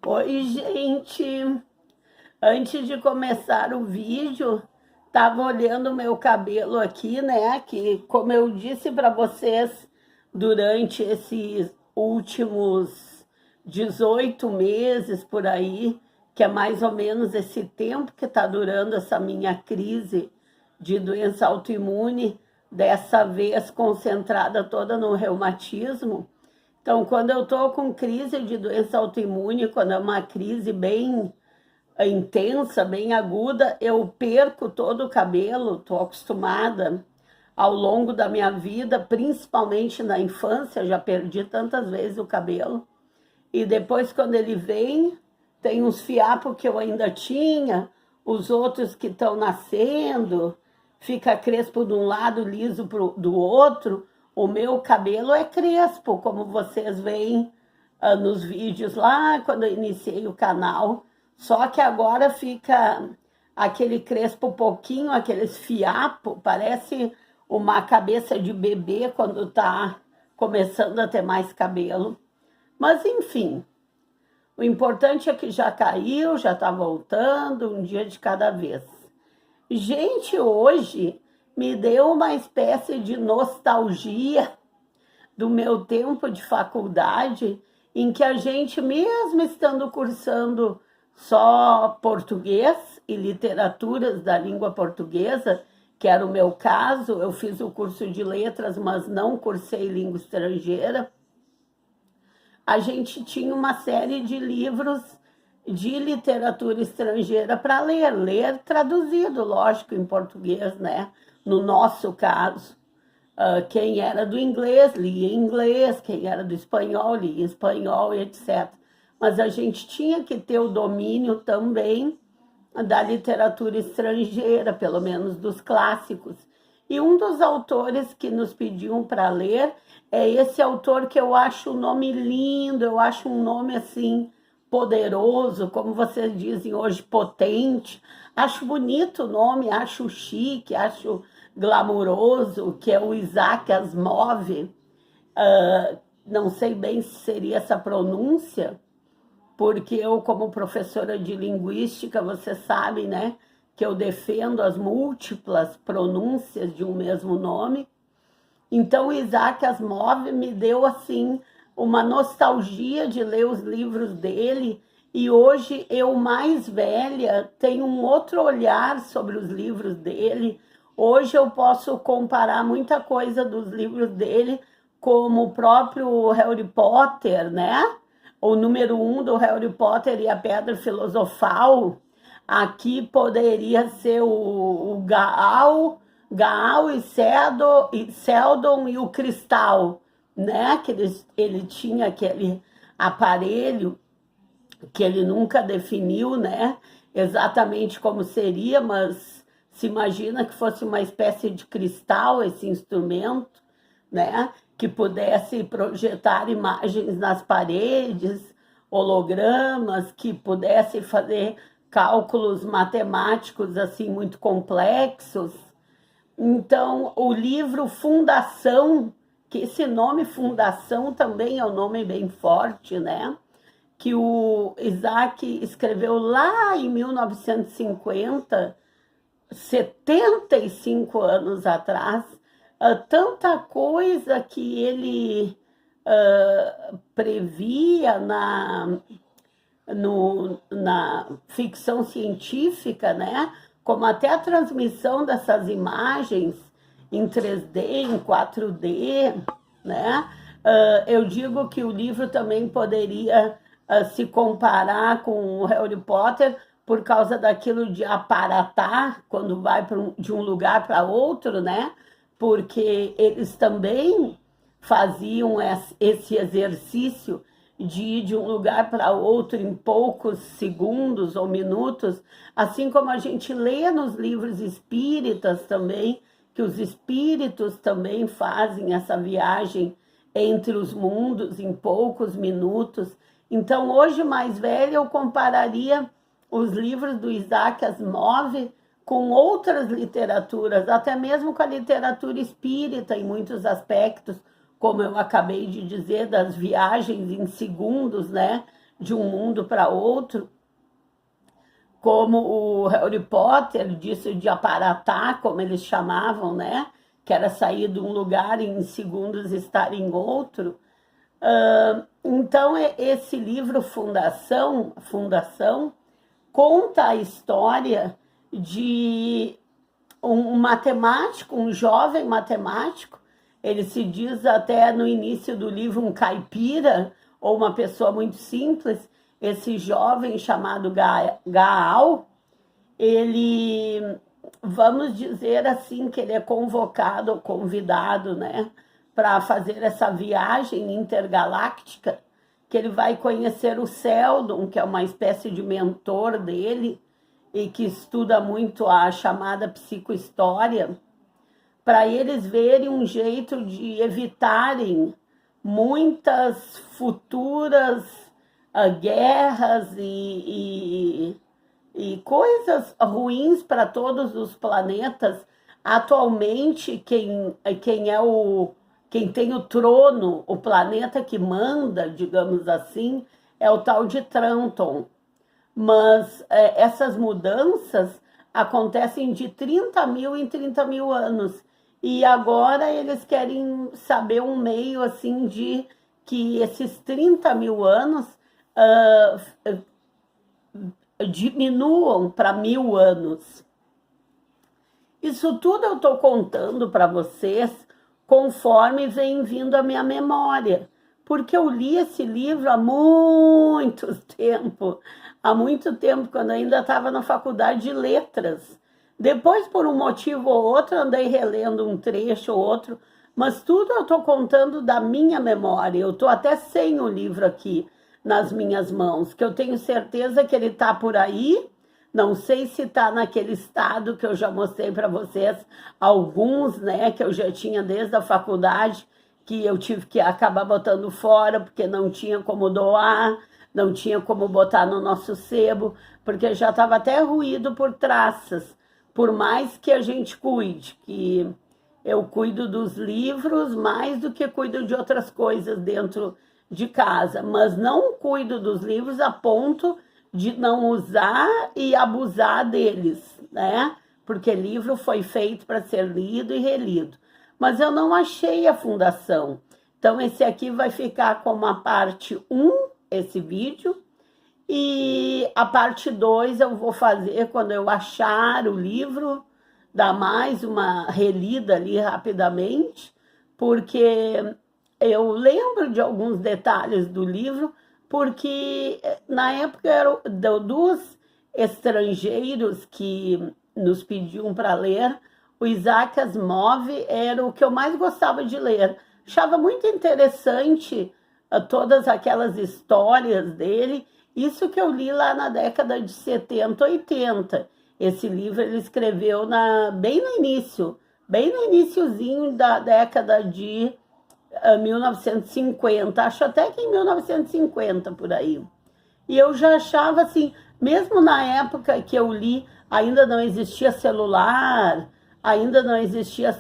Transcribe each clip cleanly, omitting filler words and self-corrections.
Oi, gente. Antes de começar o vídeo, tava olhando o meu cabelo aqui, né? Que, como eu disse para vocês, durante esses últimos 18 meses por aí, que é mais ou menos esse tempo que está durando essa minha crise de doença autoimune, dessa vez concentrada toda no reumatismo. Então, quando eu estou com crise de doença autoimune, quando é uma crise bem intensa, bem aguda, eu perco todo o cabelo, estou acostumada ao longo da minha vida, principalmente na infância, já perdi tantas vezes o cabelo. E depois, quando ele vem, tem uns fiapos que eu ainda tinha, os outros que estão nascendo, fica crespo de um lado, liso do outro. O meu cabelo é crespo, como vocês veem nos vídeos lá, quando eu iniciei o canal. Só que agora fica aquele crespo pouquinho, aqueles fiapos, parece uma cabeça de bebê quando está começando a ter mais cabelo. Mas, enfim, o importante é que já caiu, já está voltando, um dia de cada vez. Gente, hoje me deu uma espécie de nostalgia do meu tempo de faculdade, em que a gente, mesmo estando cursando só português e literaturas da língua portuguesa, que era o meu caso, eu fiz o curso de letras, mas não cursei língua estrangeira, a gente tinha uma série de livros de literatura estrangeira para ler traduzido, lógico, em português, né? No nosso caso, quem era do inglês, lia em inglês, quem era do espanhol, lia em espanhol, etc. Mas a gente tinha que ter o domínio também da literatura estrangeira, pelo menos dos clássicos. E um dos autores que nos pediam para ler é esse autor que eu acho o nome lindo, eu acho um nome assim poderoso, como vocês dizem hoje, potente. Acho bonito o nome, acho chique, acho glamuroso, que é o Isaac Asimov. Não sei bem se seria essa pronúncia, porque eu, como professora de linguística, você sabe, né, que eu defendo as múltiplas pronúncias de um mesmo nome. Então, Isaac Asimov me deu, assim, uma nostalgia de ler os livros dele, e hoje eu, mais velha, tenho um outro olhar sobre os livros dele. Hoje eu posso comparar muita coisa dos livros dele, como o próprio Harry Potter, né? O número 1 do Harry Potter e a Pedra Filosofal. Aqui poderia ser o Gaal e Seldon e o Cristal, né? Que ele tinha aquele aparelho que ele nunca definiu, né? Exatamente como seria, mas se imagina que fosse uma espécie de cristal esse instrumento, né? Que pudesse projetar imagens nas paredes, hologramas, que pudesse fazer cálculos matemáticos assim muito complexos. Então, o livro Fundação, que esse nome Fundação também é um nome bem forte, né? Que o Isaac escreveu lá em 1950, 75 anos atrás, tanta coisa que ele previa na ficção científica, né? Como até a transmissão dessas imagens em 3D, em 4D, né? Eu digo que o livro também poderia se comparar com o Harry Potter por causa daquilo de aparatar quando vai de um lugar para outro, né? Porque eles também faziam esse exercício de ir de um lugar para outro em poucos segundos ou minutos, assim como a gente lê nos livros espíritas também, que os espíritos também fazem essa viagem entre os mundos em poucos minutos. Então, hoje, mais velha, eu compararia os livros do Isaac Asimov com outras literaturas, até mesmo com a literatura espírita em muitos aspectos, como eu acabei de dizer, das viagens em segundos, né? de um mundo para outro, como o Harry Potter, disso de aparatar, como eles chamavam, né? Que era sair de um lugar e em segundos estar em outro. Então, esse livro Fundação conta a história de um matemático, um jovem matemático, ele se diz até no início do livro um caipira, ou uma pessoa muito simples, esse jovem chamado Gaal, ele, vamos dizer assim, que ele é convocado ou convidado, né, para fazer essa viagem intergaláctica, que ele vai conhecer o Seldon, que é uma espécie de mentor dele, e que estuda muito a chamada psicohistória, para eles verem um jeito de evitarem muitas futuras guerras e coisas ruins para todos os planetas. Atualmente, quem tem o trono, o planeta que manda, digamos assim, é o tal de Tranton. Mas essas mudanças acontecem de 30 mil em 30 mil anos. E agora eles querem saber um meio assim de que esses 30 mil anos diminuam para 1000 anos. Isso tudo eu estou contando para vocês conforme vem vindo a minha memória, porque eu li esse livro há muito tempo, quando eu ainda estava na faculdade de letras. Depois, por um motivo ou outro, andei relendo um trecho ou outro, mas tudo eu estou contando da minha memória. Eu estou até sem o livro aqui nas minhas mãos, que eu tenho certeza que ele está por aí. Não sei se está naquele estado que eu já mostrei para vocês, alguns, né, que eu já tinha desde a faculdade, que eu tive que acabar botando fora, porque não tinha como doar, não tinha como botar no nosso sebo, porque já estava até ruído por traças. Por mais que a gente cuide, que eu cuido dos livros mais do que cuido de outras coisas dentro de casa, mas não cuido dos livros a ponto de não usar e abusar deles, né? Porque livro foi feito para ser lido e relido. Mas eu não achei a fundação. Então, esse aqui vai ficar como a parte 1, esse vídeo. E a parte 2 eu vou fazer quando eu achar o livro, dar mais uma relida ali rapidamente, porque eu lembro de alguns detalhes do livro, porque na época eram dos estrangeiros que nos pediam para ler, o Isaac Asimov era o que eu mais gostava de ler. Achava muito interessante todas aquelas histórias dele. Isso que eu li lá na década de 70, 80. Esse livro ele escreveu bem no iniciozinho da década de 1950, acho até que em 1950 por aí. E eu já achava assim, mesmo na época que eu li, ainda não existia celular, ainda não existiam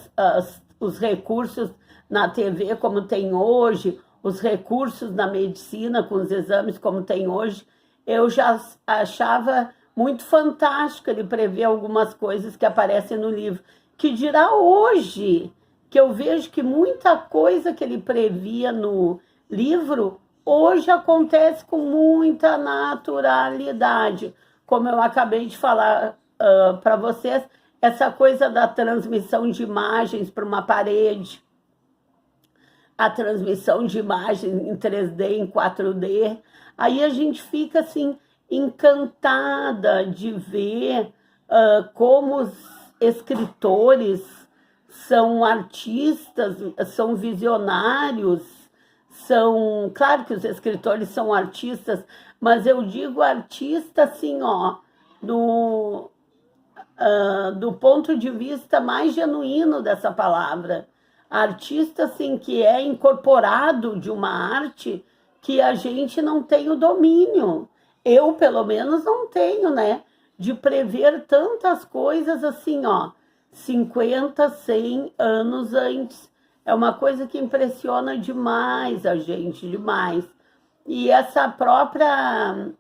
os recursos na TV como tem hoje, os recursos na medicina com os exames como tem hoje. Eu já achava muito fantástico ele prever algumas coisas que aparecem no livro. Que dirá hoje, que eu vejo que muita coisa que ele previa no livro, hoje acontece com muita naturalidade. Como eu acabei de falar para vocês, essa coisa da transmissão de imagens para uma parede, a transmissão de imagens em 3D, em 4D, aí a gente fica assim encantada de ver como os escritores são artistas, são visionários, claro que os escritores são artistas, mas eu digo artista assim, ó, do ponto de vista mais genuíno dessa palavra. Artista, assim, que é incorporado de uma arte que a gente não tem o domínio. Eu, pelo menos, não tenho, né? De prever tantas coisas assim, ó, 50, 100 anos antes. É uma coisa que impressiona demais a gente, demais. E essa própria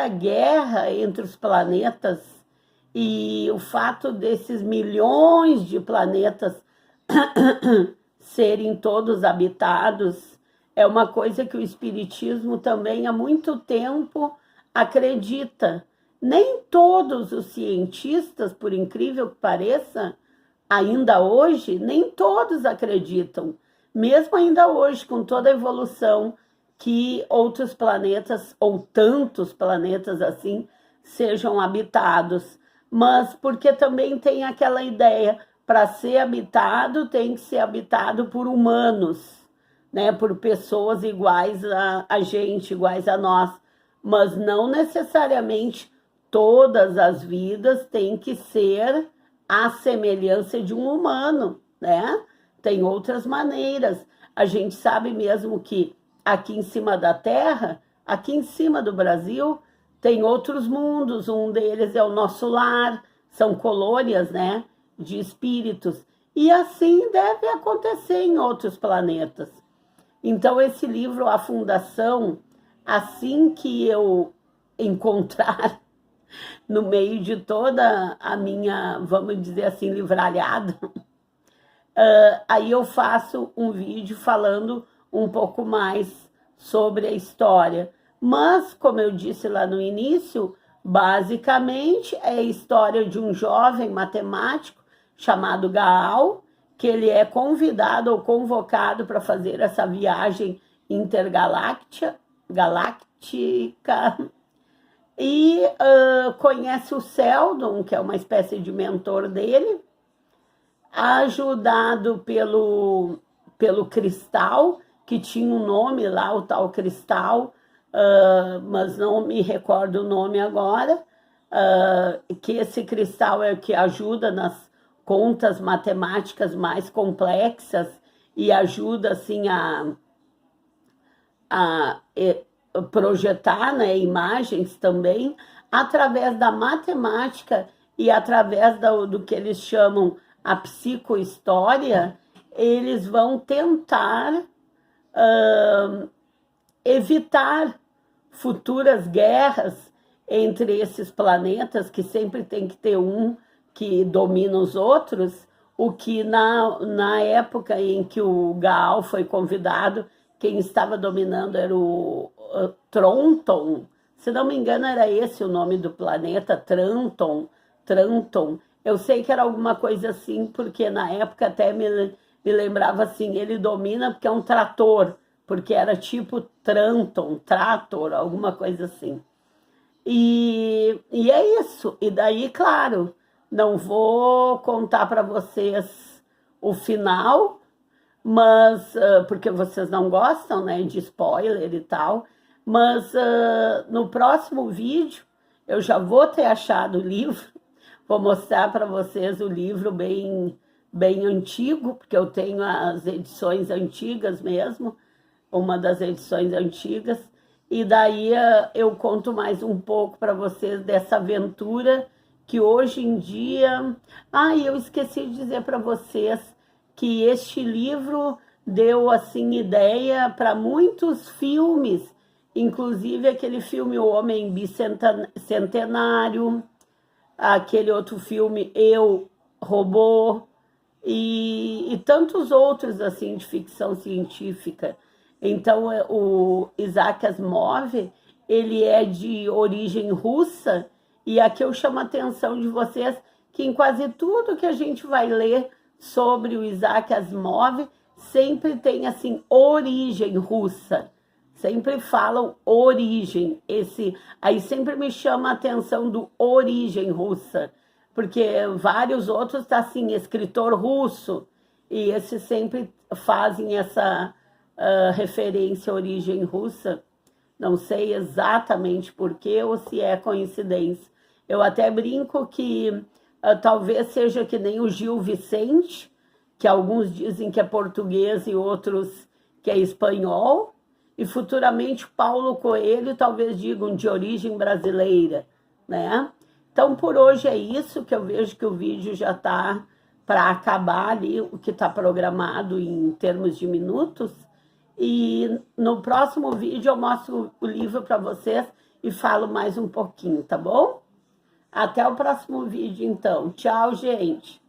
guerra entre os planetas e o fato desses milhões de planetas serem todos habitados é uma coisa que o Espiritismo também há muito tempo acredita. Nem todos os cientistas, por incrível que pareça, ainda hoje, nem todos acreditam. Mesmo ainda hoje, com toda a evolução, que outros planetas, ou tantos planetas assim, sejam habitados. Mas porque também tem aquela ideia, para ser habitado, tem que ser habitado por humanos, né? Por pessoas iguais a gente, iguais a nós. Mas não necessariamente todas as vidas têm que ser à semelhança de um humano, né? Tem outras maneiras. A gente sabe mesmo que aqui em cima da Terra, aqui em cima do Brasil, tem outros mundos. Um deles é o nosso lar, são colônias, né, de espíritos. E assim deve acontecer em outros planetas. Então, esse livro, A Fundação, assim que eu encontrar no meio de toda a minha, vamos dizer assim, livralhada, aí eu faço um vídeo falando um pouco mais sobre a história. Mas, como eu disse lá no início, basicamente é a história de um jovem matemático chamado Gaal, que ele é convidado ou convocado para fazer essa viagem intergaláctica e conhece o Seldon, que é uma espécie de mentor dele, ajudado pelo Cristal, que tinha um nome lá, o tal Cristal, mas não me recordo o nome agora, que esse Cristal é o que ajuda nas contas matemáticas mais complexas e ajuda assim a projetar, né, imagens também, através da matemática e através do que eles chamam a psicohistória, eles vão tentar evitar futuras guerras entre esses planetas, que sempre tem que ter um que domina os outros, o que na época em que o Gaal foi convidado, quem estava dominando era o Tronton, se não me engano era esse o nome do planeta, Tranton. Eu sei que era alguma coisa assim, porque na época até me lembrava assim, ele domina porque é um trator, porque era tipo trator, alguma coisa assim. E é isso. E daí, claro, não vou contar para vocês o final, mas porque vocês não gostam, né, de spoiler e tal. Mas no próximo vídeo eu já vou ter achado o livro. Vou mostrar para vocês o livro bem antigo, porque eu tenho as edições antigas mesmo, uma das edições antigas. E daí eu conto mais um pouco para vocês dessa aventura que hoje em dia... eu esqueci de dizer para vocês que este livro deu assim ideia para muitos filmes, inclusive aquele filme O Homem Bicentenário, aquele outro filme Eu, Robô, e tantos outros assim de ficção científica. Então, o Isaac Asimov, ele é de origem russa, e aqui eu chamo a atenção de vocês que em quase tudo que a gente vai ler sobre o Isaac Asimov, sempre tem assim, origem russa. Sempre falam origem. Aí sempre me chama a atenção do origem russa, porque vários outros tá assim, escritor russo, e esses sempre fazem essa referência à origem russa. Não sei exatamente porquê ou se é coincidência. Eu até brinco que talvez seja que nem o Gil Vicente, que alguns dizem que é português e outros que é espanhol, e futuramente Paulo Coelho talvez digam de origem brasileira, né? Então, por hoje é isso, que eu vejo que o vídeo já está para acabar ali, o que está programado em termos de minutos. E no próximo vídeo eu mostro o livro para vocês e falo mais um pouquinho, tá bom? Até o próximo vídeo, então. Tchau, gente!